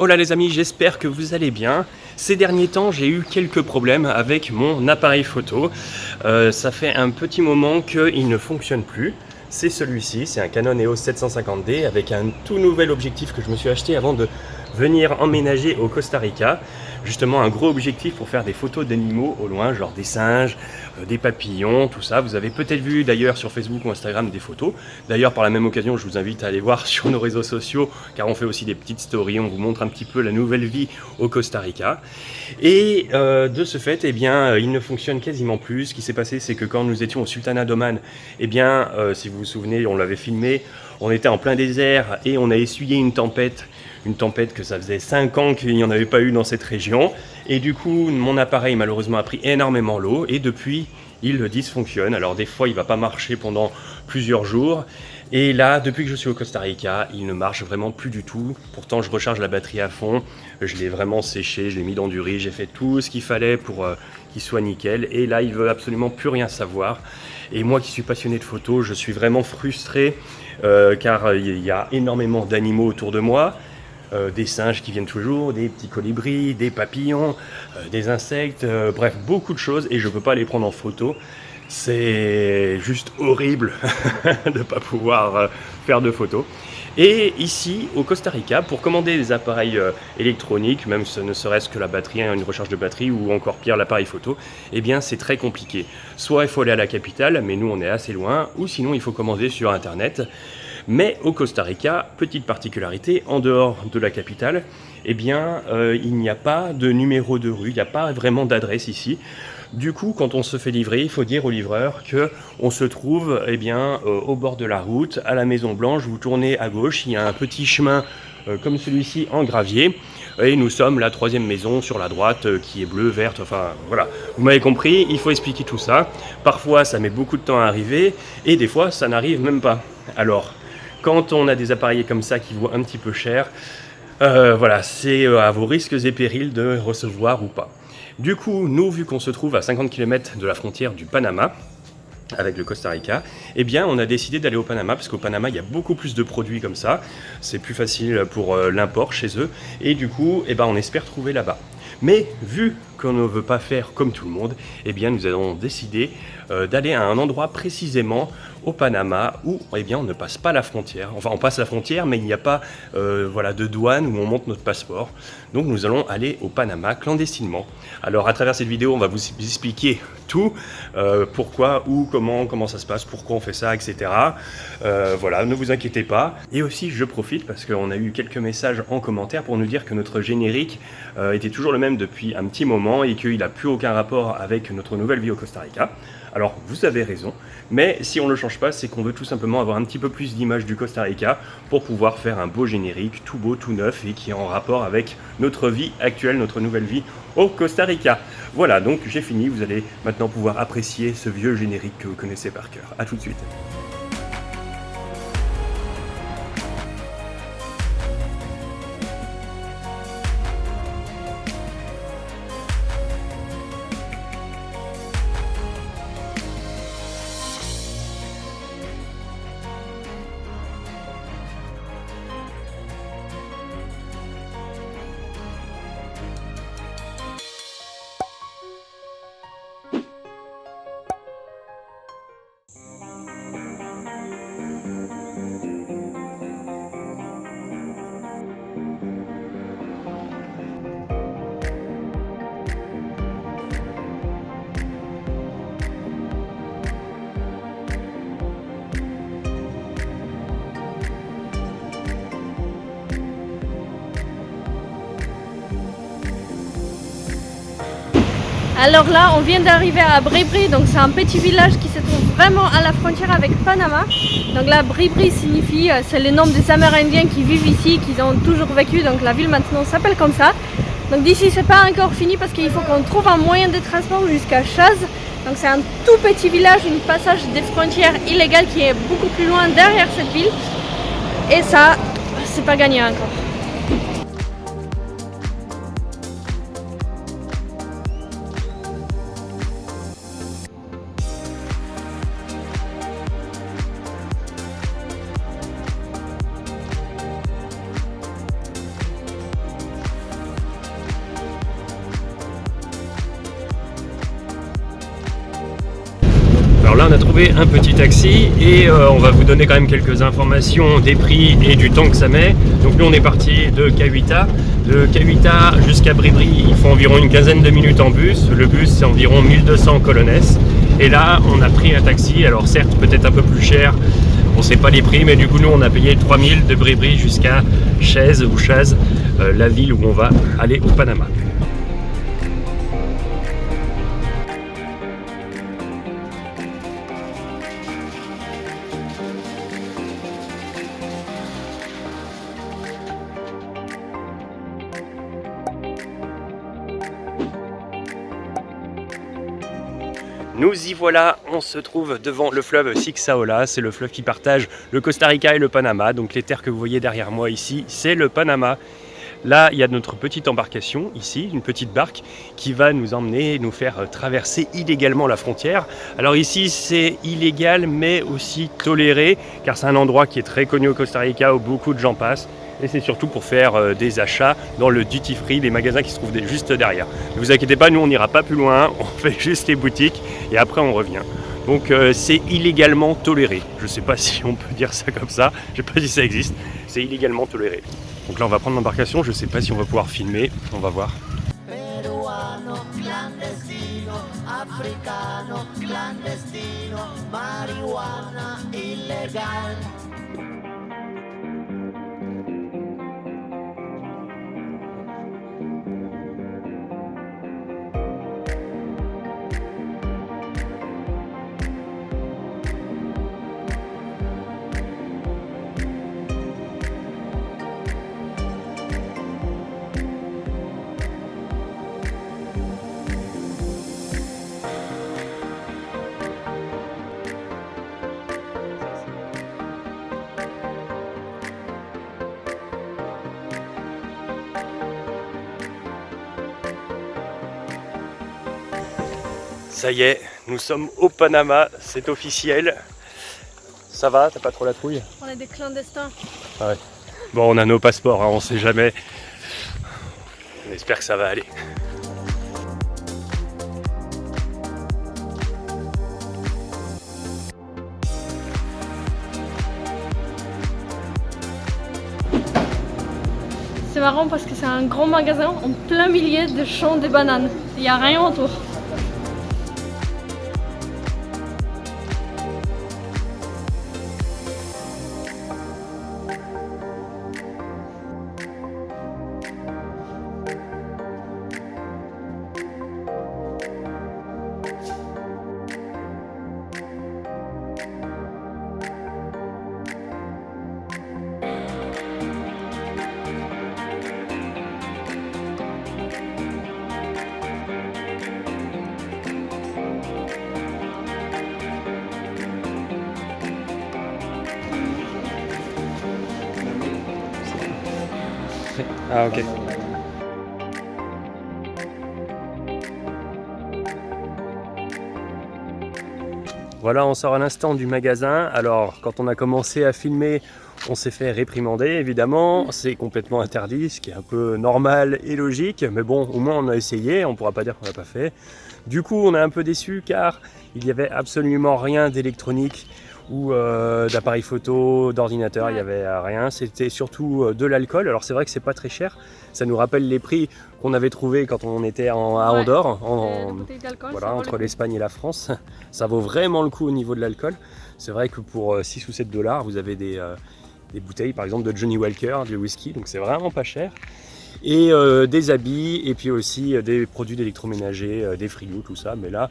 Hola les amis, j'espère que vous allez bien. Ces derniers temps, j'ai eu quelques problèmes avec mon appareil photo. Ça fait un petit moment qu'il ne fonctionne plus. C'est celui-ci, c'est un Canon EOS 750D avec un tout nouvel objectif que je me suis acheté avant de venir emménager au Costa Rica. Justement un gros objectif pour faire des photos d'animaux au loin, genre des singes, des papillons, tout ça. Vous avez peut-être vu d'ailleurs sur Facebook ou Instagram des photos. D'ailleurs par la même occasion, je vous invite à aller voir sur nos réseaux sociaux car on fait aussi des petites stories, on vous montre un petit peu la nouvelle vie au Costa Rica. Et de ce fait, eh bien, il ne fonctionne quasiment plus. Ce qui s'est passé, c'est que quand nous étions au Sultanat d'Oman, eh bien, si vous vous souvenez, on l'avait filmé, on était en plein désert et on a essuyé une tempête que ça faisait 5 ans qu'il n'y en avait pas eu dans cette région. Et du coup, mon appareil malheureusement a pris énormément l'eau et depuis, il dysfonctionne. Alors des fois, il ne va pas marcher pendant plusieurs jours. Et là, depuis que je suis au Costa Rica, il ne marche vraiment plus du tout. Pourtant, je recharge la batterie à fond. Je l'ai vraiment séché, je l'ai mis dans du riz, j'ai fait tout ce qu'il fallait pour qu'il soit nickel. Et là, il veut absolument plus rien savoir. Et moi qui suis passionné de photos, je suis vraiment frustré car il y a énormément d'animaux autour de moi. Des singes qui viennent toujours, des petits colibris, des papillons, des insectes, bref, beaucoup de choses et je ne peux pas les prendre en photo. C'est juste horrible de ne pas pouvoir faire de photos. Et ici, au Costa Rica, pour commander des appareils électroniques, même ce ne serait-ce que la batterie, une recharge de batterie ou encore pire l'appareil photo, eh bien c'est très compliqué. Soit il faut aller à la capitale, mais nous on est assez loin, ou sinon il faut commander sur internet. Mais au Costa Rica, petite particularité, en dehors de la capitale, eh bien, il n'y a pas de numéro de rue, il n'y a pas vraiment d'adresse ici. Du coup, quand on se fait livrer, il faut dire au livreur qu'on se trouve eh bien, au bord de la route, à la Maison Blanche, vous tournez à gauche, il y a un petit chemin comme celui-ci en gravier, et nous sommes la 3e maison sur la droite qui est bleue, verte, enfin voilà. Vous m'avez compris, il faut expliquer tout ça. Parfois, ça met beaucoup de temps à arriver, et des fois, ça n'arrive même pas. Alors, quand on a des appareils comme ça qui vaut un petit peu cher, voilà, c'est à vos risques et périls de recevoir ou pas. Du coup, nous, vu qu'on se trouve à 50 km de la frontière du Panama, avec le Costa Rica, eh bien, on a décidé d'aller au Panama, parce qu'au Panama, il y a beaucoup plus de produits comme ça, c'est plus facile pour l'import chez eux, et du coup, eh ben, on espère trouver là-bas. Mais vu qu'on ne veut pas faire comme tout le monde, eh bien, nous avons décidé d'aller à un endroit précisément au Panama où eh bien, on ne passe pas la frontière. Enfin, on passe la frontière, mais il n'y a pas voilà, de douane où on monte notre passeport. Donc, nous allons aller au Panama clandestinement. Alors, à travers cette vidéo, on va vous expliquer tout, pourquoi, où, comment ça se passe, pourquoi on fait ça, etc. Voilà, ne vous inquiétez pas. Et aussi, je profite parce qu'on a eu quelques messages en commentaire pour nous dire que notre générique était toujours le même depuis un petit moment et qu'il n'a plus aucun rapport avec notre nouvelle vie au Costa Rica. Alors, vous avez raison, mais si on ne le change pas, c'est qu'on veut tout simplement avoir un petit peu plus d'image du Costa Rica pour pouvoir faire un beau générique, tout beau, tout neuf et qui est en rapport avec notre vie actuelle, notre nouvelle vie au Costa Rica. Voilà, donc j'ai fini, vous allez maintenant pouvoir apprécier ce vieux générique que vous connaissez par cœur. A tout de suite. Alors là, on vient d'arriver à Bribri, donc c'est un petit village qui se trouve vraiment à la frontière avec Panama. Donc là, Bribri signifie, c'est le nom des Amérindiens qui vivent ici, qui ont toujours vécu, donc la ville maintenant s'appelle comme ça. Donc d'ici, c'est pas encore fini parce qu'il faut qu'on trouve un moyen de transport jusqu'à Chaz. Donc c'est un tout petit village, une passage des frontières illégales qui est beaucoup plus loin derrière cette ville. Et ça, c'est pas gagné encore. Alors là on a trouvé un petit taxi et on va vous donner quand même quelques informations des prix et du temps que ça met. Donc nous on est parti de Cahuita. De Cahuita jusqu'à Bribri, il faut environ une quinzaine de minutes en bus. Le bus c'est environ 1200 colones. Et là on a pris un taxi, alors certes peut-être un peu plus cher, on ne sait pas les prix, mais du coup nous on a payé 3000 de Bribri jusqu'à Chaz, la ville où on va aller au Panama. Nous y voilà, on se trouve devant le fleuve Sixaola, c'est le fleuve qui partage le Costa Rica et le Panama. Donc les terres que vous voyez derrière moi ici, c'est le Panama. Là, il y a notre petite embarcation ici, une petite barque qui va nous emmener, nous faire traverser illégalement la frontière. Alors ici, c'est illégal mais aussi toléré car c'est un endroit qui est très connu au Costa Rica où beaucoup de gens passent. Et c'est surtout pour faire des achats dans le duty free, les magasins qui se trouvent juste derrière. Ne vous inquiétez pas, nous on n'ira pas plus loin, on fait juste les boutiques et après on revient. Donc c'est illégalement toléré. Je ne sais pas si on peut dire ça comme ça, je ne sais pas si ça existe, c'est illégalement toléré. Donc là on va prendre l'embarcation, je ne sais pas si on va pouvoir filmer, on va voir. Peruano, clandestino, africano, clandestino, marijuana illegale. Ça y est, nous sommes au Panama, c'est officiel. Ça va, t'as pas trop la trouille? On est des clandestins. Ouais. Bon, on a nos passeports, hein, on sait jamais. On espère que ça va aller. C'est marrant parce que c'est un grand magasin en plein milieu de champs de bananes. Il n'y a rien autour. Ah ok. Voilà, on sort à l'instant du magasin. Alors, quand on a commencé à filmer, on s'est fait réprimander, évidemment. C'est complètement interdit, ce qui est un peu normal et logique. Mais bon, au moins on a essayé, on ne pourra pas dire qu'on l'a pas fait. Du coup, on est un peu déçu car il n'y avait absolument rien d'électronique ou d'appareil photo, d'ordinateur, il n'y avait rien. C'était surtout de l'alcool. Alors c'est vrai que c'est pas très cher. Ça nous rappelle les prix qu'on avait trouvés quand on était à Andorre, voilà, entre l'Espagne et la France. Ça vaut vraiment le coup au niveau de l'alcool. C'est vrai que pour 6 ou 7 $, vous avez des bouteilles par exemple de Johnny Walker, du whisky, donc c'est vraiment pas cher. Et des habits et puis aussi des produits d'électroménager, des frigos, tout ça. Mais là,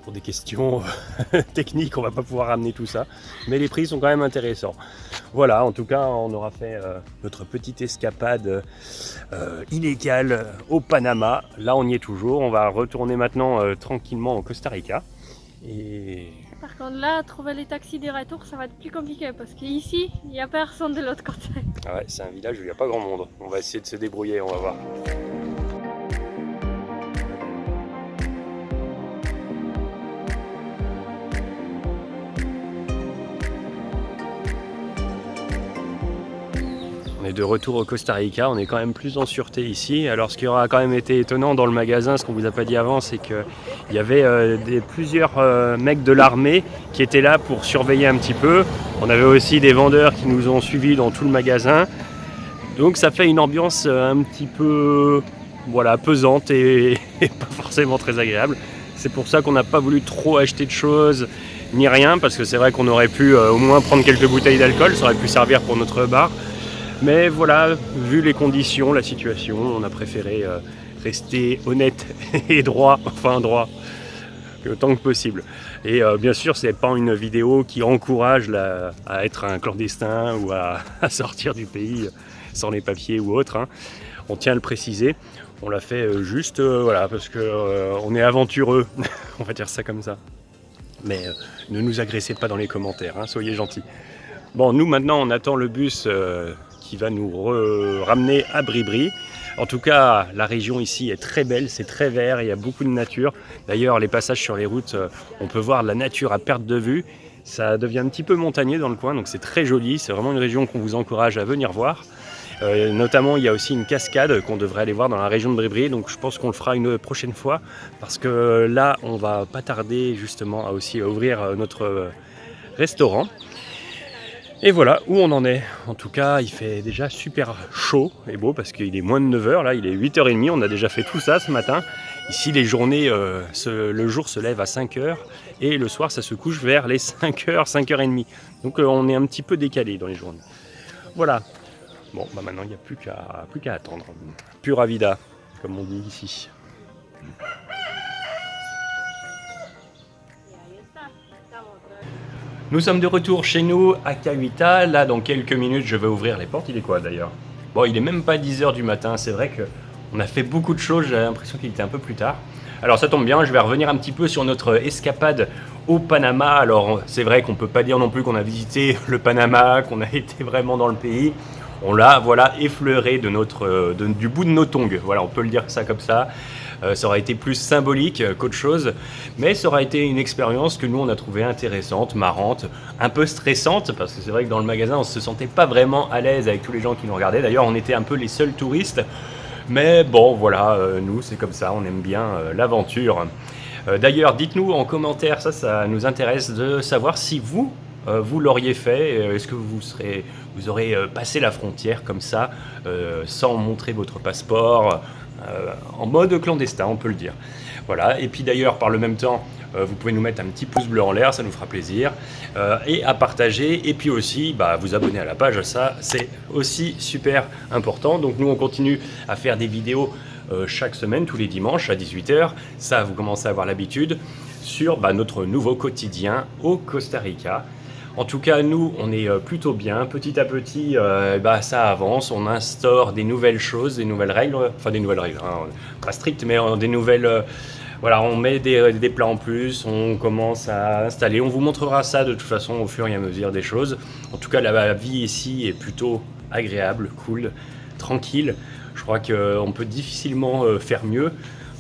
pour des questions techniques, on va pas pouvoir ramener tout ça. Mais les prix sont quand même intéressants. Voilà, en tout cas, on aura fait notre petite escapade illégale au Panama. Là, on y est toujours. On va retourner maintenant tranquillement au Costa Rica. Et... Par contre, là, trouver les taxis de retour, ça va être plus compliqué parce qu'ici, il n'y a personne de l'autre côté. Ah ouais, c'est un village où il n'y a pas grand monde. On va essayer de se débrouiller, on va voir. On est de retour au Costa Rica, on est quand même plus en sûreté ici. Alors ce qui aura quand même été étonnant dans le magasin, ce qu'on vous a pas dit avant, c'est qu'il y avait plusieurs mecs de l'armée qui étaient là pour surveiller un petit peu. On avait aussi des vendeurs qui nous ont suivis dans tout le magasin. Donc ça fait une ambiance un petit peu pesante et pas forcément très agréable. C'est pour ça qu'on n'a pas voulu trop acheter de choses ni rien, parce que c'est vrai qu'on aurait pu au moins prendre quelques bouteilles d'alcool, ça aurait pu servir pour notre bar. Mais voilà, vu les conditions, la situation, on a préféré rester honnête et droit, autant que possible. Et bien sûr, c'est pas une vidéo qui encourage à être un clandestin ou à sortir du pays sans les papiers ou autre. Hein. On tient à le préciser. On l'a fait juste parce que on est aventureux, on va dire ça comme ça. Mais ne nous agressez pas dans les commentaires, hein, soyez gentils. Bon, nous maintenant on attend le bus qui va nous ramener à Bribri. En tout cas, la région ici est très belle, c'est très vert, il y a beaucoup de nature. D'ailleurs, les passages sur les routes, on peut voir la nature à perte de vue. Ça devient un petit peu montagneux dans le coin, donc c'est très joli. C'est vraiment une région qu'on vous encourage à venir voir. Notamment, il y a aussi une cascade qu'on devrait aller voir dans la région de Bribri, donc je pense qu'on le fera une prochaine fois, parce que là, on va pas tarder justement à aussi ouvrir notre restaurant. Et voilà où on en est. En tout cas, il fait déjà super chaud et beau, parce qu'il est moins de 9h, là, il est 8h30, on a déjà fait tout ça ce matin. Ici, les journées, le jour se lève à 5h, et le soir, ça se couche vers les 5h, 5h30. Donc on est un petit peu décalé dans les journées. Voilà. Bon, maintenant, il n'y a plus qu'à attendre. Pura vida, comme on dit ici. Nous sommes de retour chez nous à Cahuita. Là, dans quelques minutes, je vais ouvrir les portes. Il est quoi d'ailleurs? Bon, il est même pas 10h du matin. C'est vrai qu'on a fait beaucoup de choses. J'ai l'impression qu'il était un peu plus tard. Alors ça tombe bien, je vais revenir un petit peu sur notre escapade au Panama. Alors c'est vrai qu'on ne peut pas dire non plus qu'on a visité le Panama, qu'on a été vraiment dans le pays. On l'a effleuré du bout de nos tongs, voilà, on peut le dire ça comme ça. Ça aurait été plus symbolique qu'autre chose, mais ça aurait été une expérience que nous on a trouvée intéressante, marrante, un peu stressante, parce que c'est vrai que dans le magasin on se sentait pas vraiment à l'aise avec tous les gens qui nous regardaient. D'ailleurs on était un peu les seuls touristes, mais bon voilà, nous c'est comme ça, on aime bien l'aventure. D'ailleurs dites-nous en commentaire, ça nous intéresse de savoir si vous l'auriez fait. Est-ce que vous aurez passé la frontière comme ça, sans montrer votre passeport, en mode clandestin, on peut le dire. Voilà. Et puis d'ailleurs, par le même temps, vous pouvez nous mettre un petit pouce bleu en l'air, ça nous fera plaisir, et à partager, et puis aussi vous abonner à la page, ça c'est aussi super important. Donc nous on continue à faire des vidéos chaque semaine, tous les dimanches à 18h, ça vous commencez à avoir l'habitude, sur notre nouveau quotidien au Costa Rica. En tout cas, nous, on est plutôt bien. Petit à petit, ça avance. On instaure des nouvelles choses, des nouvelles règles. Enfin, des nouvelles règles, hein, pas strictes, mais des nouvelles... on met des plats en plus, on commence à installer. On vous montrera ça de toute façon au fur et à mesure des choses. En tout cas, la vie ici est plutôt agréable, cool, tranquille. Je crois qu'on peut difficilement faire mieux.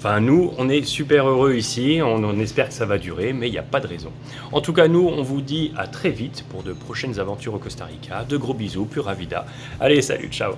Enfin, nous, on est super heureux ici, on espère que ça va durer, mais il n'y a pas de raison. En tout cas, nous, on vous dit à très vite pour de prochaines aventures au Costa Rica. De gros bisous, pura vida. Allez, salut, ciao!